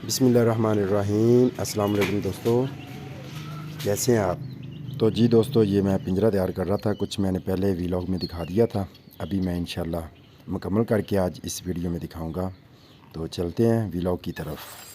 बिस्मिल्लाहिर्रहमानिर्रहीम। अस्सलाम वालेकुम दोस्तों, कैसे हैं आप। तो जी दोस्तों, ये मैं पिंजरा तैयार कर रहा था। कुछ मैंने पहले व्लॉग में दिखा दिया था, अभी मैं इंशाल्लाह मुकम्मल करके आज इस वीडियो में दिखाऊंगा। तो चलते हैं व्लॉग की तरफ।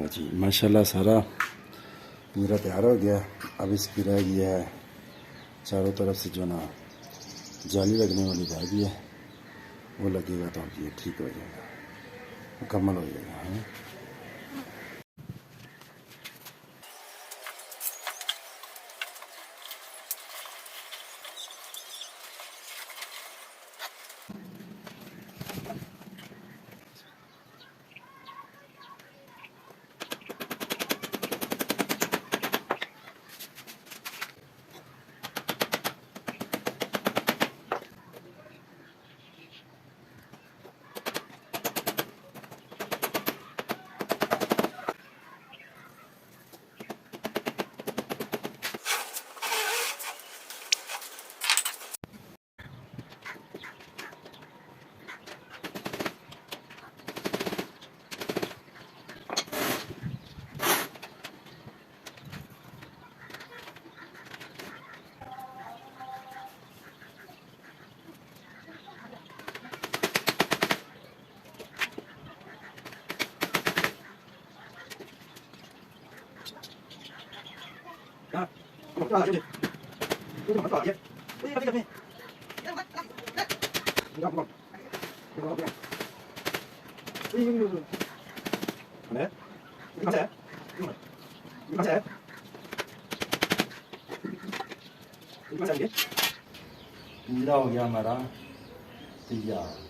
जी माशाल्लाह, सारा पिंजरा तैयार हो गया। अब इसकी रह गई है चारों तरफ से जो ना जाली लगने वाली रह गई है, वो लगेगा तो ये ठीक हो जाएगा, मुकम्मल हो जाएगा। हाँ, पिंजरा हो गया हमारा तैयार।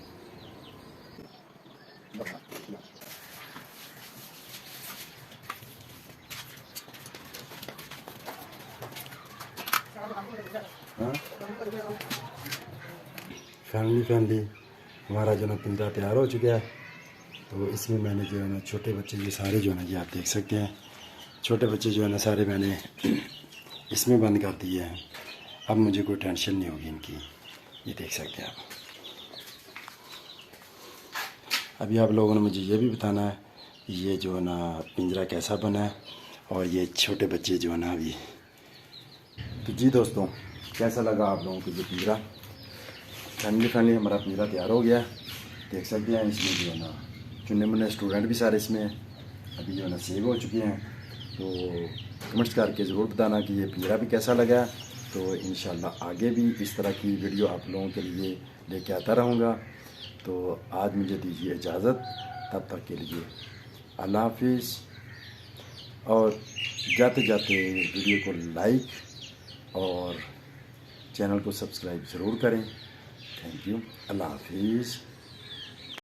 फैमिली हमारा जो ना पिंजरा तैयार हो चुका है। तो इसमें मैंने जो है ना छोटे बच्चे ये सारे जो है ना, ये आप देख सकते हैं, छोटे बच्चे जो है ना सारे मैंने इसमें बंद कर दिए हैं। अब मुझे कोई टेंशन नहीं होगी इनकी, ये देख सकते हैं आप। अभी आप लोगों ने मुझे ये भी बताना है ये जो है ना पिंजरा कैसा बना है, और ये छोटे बच्चे जो है ना अभी। तो जी दोस्तों, कैसा लगा आप लोगों को ये पिंजरा, फाइनली हमारा पिंजरा तैयार हो गया। देख सकते हैं इसमें जो है ना चुने मुन्ने स्टूडेंट भी सारे इसमें अभी जो है ना सेव हो चुके हैं। तो कमेंट्स करके ज़रूर बताना कि ये पिंजरा भी कैसा लगा। तो इंशाल्लाह आगे भी इस तरह की वीडियो आप लोगों के लिए लेके आता रहूँगा। तो आज मुझे दीजिए इजाज़त, तब तक के लिए अल्लाह हाफिज़। और जाते जाते वीडियो को लाइक और चैनल को सब्सक्राइब ज़रूर करें। Thank you. अल्लाह हाफिज़।